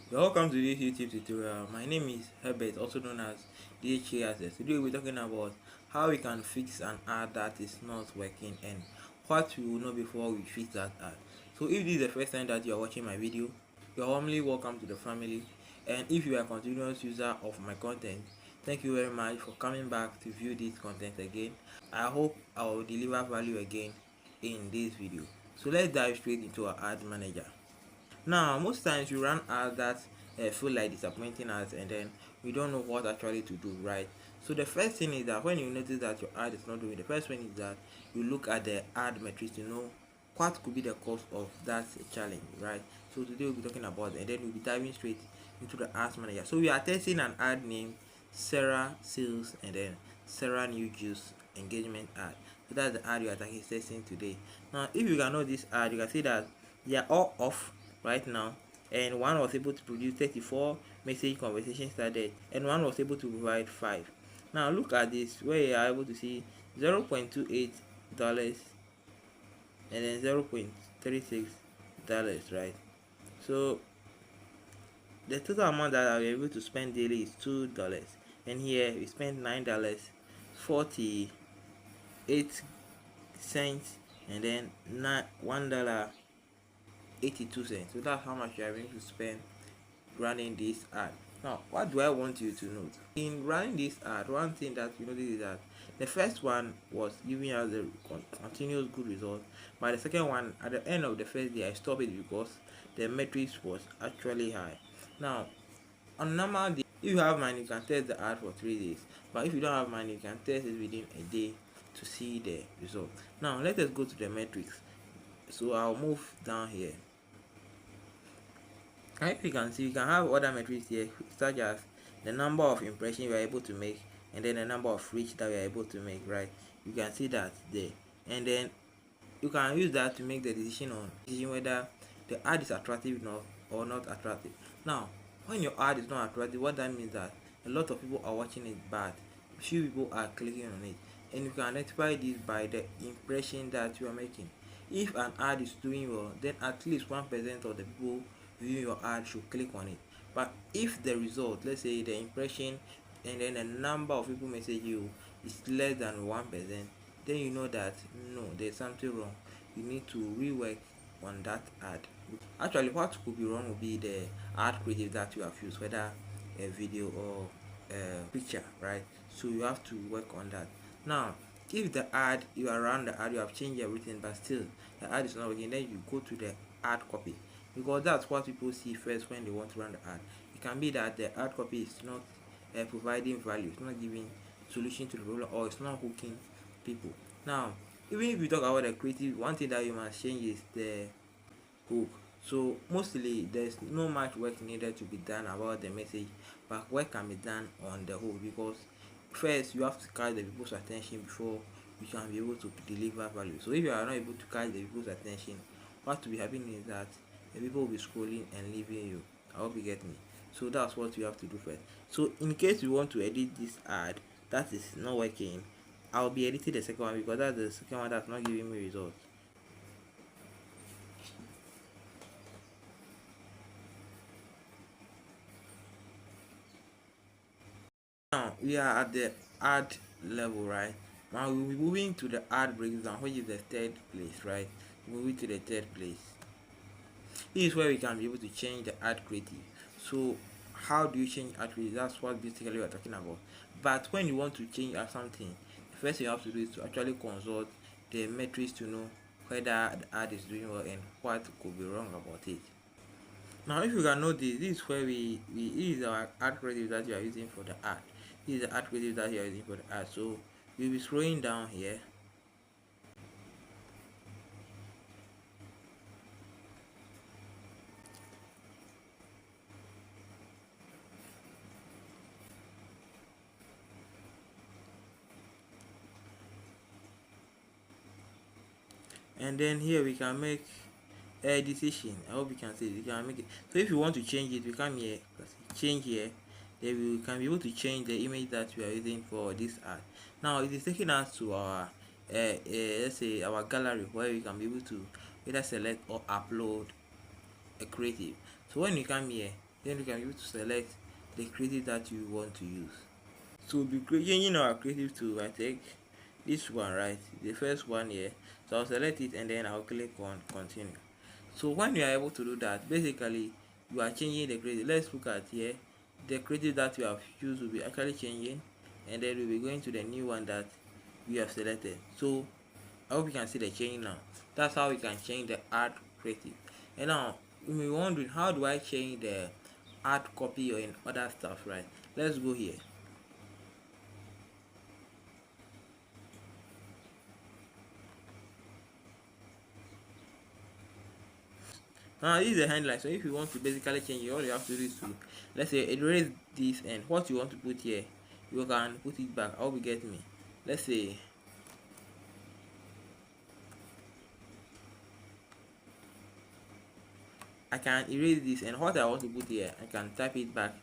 Welcome to this YouTube tutorial. My name is Herbert, also known as DHASS. Today we're talking about how we can fix an ad that is not working and what we will know before we fix that ad. So if this is the first time that you are watching my video, you are warmly welcome to the family. And if you are a continuous user of my content, thank you very much for coming back to view this content again. I hope I will deliver value again in this video. So let's dive straight into our ad manager. Now, most times we run ads that feel like disappointing us, and then we don't know what actually to do, right? So the first thing is that when you notice that your ad is not doing, the first one is that you look at the ad metrics to know what could be the cause of that challenge, right? So today we'll be talking about it, and then we'll be diving straight into the ads manager. So we are testing an ad named Sarah Sales and then Sarah New Juice engagement ad. So that's the ad we are testing today. Now, if you can know this ad, you can see that they are all off right now, and one was able to produce 34 message conversations started, and one was able to provide 5. Now look at this, where you are able to see $0.28 and then $0.36, right? So the total amount that I was able to spend daily is $2, and here we spent $9.48, and then $1.82. So that's how much you are going to spend running this ad. Now, what do I want you to note? In running this ad, one thing that you notice is that the first one was giving us a continuous good result, but the second one, at the end of the first day, I stopped it because the metrics was actually high. Now, on normal day, if you have money, you can test the ad for 3 days, but if you don't have money, you can test it within a day to see the result. Now, let us go to the metrics. So I'll move down here. If you can see, you can have other metrics here, such as the number of impressions we are able to make, and then the number of reach that we are able to make, right? You can see that there, and then you can use that to make the decision whether the ad is attractive enough or not attractive. Now, when your ad is not attractive, what that means that a lot of people are watching it, but few people are clicking on it, and you can identify this by the impression that you are making. If an ad is doing well, then at least 1% of the people viewing your ad should click on it. But if the result, let's say the impression and then the number of people message you is less than 1%, then you know that no, there's something wrong. You need to rework on that ad. Actually, what could be wrong would be the ad creative that you have used, whether a video or a picture, right? So you have to work on that. Now, if the ad, you are around the ad, you have changed everything, but still the ad is not working, then you go to the ad copy, because that's what people see first when they want to run the ad. It can be that the ad copy is not providing value, it's not giving solution to the problem, or it's not hooking people. Now, even if you talk about the creative, one thing that you must change is the hook. So mostly there's no much work needed to be done about the message, but work can be done on the hook, because first you have to catch the people's attention before you can be able to deliver value. So if you are not able to catch the people's attention, what will be happening is that the people will be scrolling and leaving you. I hope you get me. So that's what you have to do first. So in case you want to edit this ad that is not working, I'll be editing the second one, because that's the second one that's not giving me results. Now we are at the ad level, right? Now we'll be moving to the ad breakdown, which is the third place, right? Moving to the third place. This is where we can be able to change the ad creative. So how do you change ad creative? That's what basically we're talking about. But when you want to change something, the first thing you have to do is to actually consult the metrics to know whether the ad is doing well and what could be wrong about it. Now if you can know this is where this is our ad creative that you are using for the ad. This is the ad creative that you are using for the ad. So we'll be scrolling down here. And then here we can make a decision. I hope you can see it. You can make it. So if you want to change it, we come here, change here. Then we can be able to change the image that we are using for this ad. Now it is taking us to our let's say our gallery, where we can be able to either select or upload a creative. So when you come here, then you can use to select the creative that you want to use. So we'll be changing our creative to, I think, this one, right, the first one here. So I'll select it and then I'll click on continue. So when you are able to do that, basically you are changing the creative. Let's look at here, the creative that you have used will be actually changing, and then we'll be going to the new one that we have selected. So I hope you can see the change now. That's how we can change the add creative. And now you may be wondering, how do I change the add copy or in other stuff, right? Let's go here. Now this is the headline. So if you want to basically change it, all you have to do is to, let's say, erase this, and what you want to put here, you can put it back. I hope you get me. Let's say I can erase this, and what I want to put here, I can type it back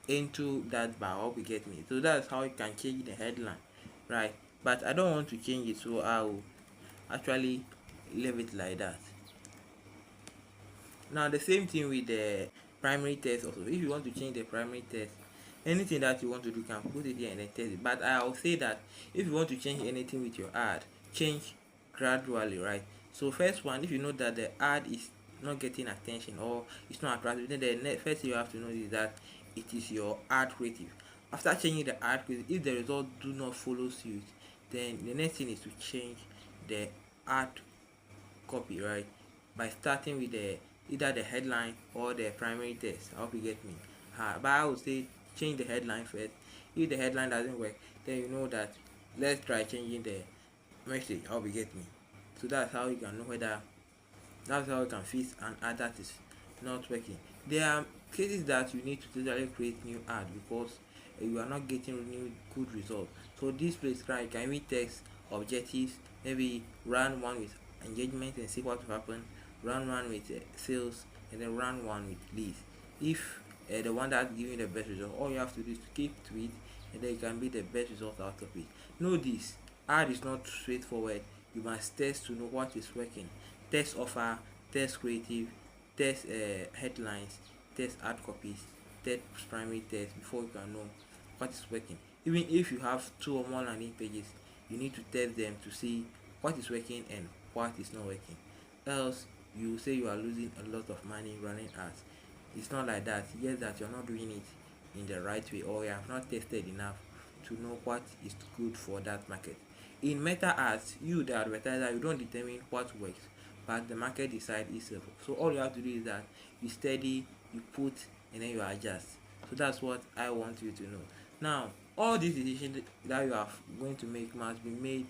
into that bar. I hope you get me. So that's how you can change the headline, right? But I don't want to change it, so I'll actually leave it like that. Now the same thing with the primary text also. If you want to change the primary text, anything that you want to do, you can put it here and then test it. But I'll say that if you want to change anything with your ad, change gradually, right? So first one, if you know that the ad is not getting attention or it's not attractive, then the first thing you have to know is that it is your ad creative. After changing the ad creative, if the result do not follow suit, then the next thing is to change the ad copy, right, by starting with the either the headline or the primary text. I hope you get me. But I would say change the headline first. If the headline doesn't work, then you know that let's try changing the message. I hope you get me. So that's how you can know whether, that's how you can fix an ad that is not working. There are cases that you need to totally create new ad because you are not getting new good results. So this place, right, can we text objectives, maybe run one with engagement and see what will happen, run one with sales, and then run one with leads. If the one that's giving the best result, all you have to do is to keep to it, and then you can be the best result out of it. Know this, ad is not straightforward. You must test to know what is working. Test offer, test creative, test headlines, test ad copies, test primary test before you can know what is working. Even if you have 2 or more landing pages, you need to test them to see what is working and what is not working. Else you say you are losing a lot of money running ads. It's not like that. Yes, that you're not doing it in the right way, or you have not tested enough to know what is good for that market. In meta ads, you the advertiser, you don't determine what works, but the market decides itself. So all you have to do is that you study, you put, and then you adjust. So that's what I want you to know. Now all these decisions that you are going to make must be made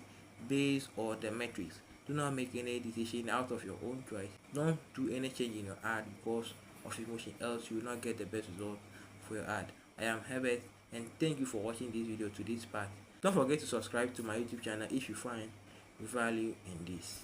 based on the metrics. Do not make any decision out of your own choice. Don't do any change in your ad because of emotion, else you will not get the best result for your ad. I am Herbert, and thank you for watching this video to this part. Don't forget to subscribe to my YouTube channel if you find value in this.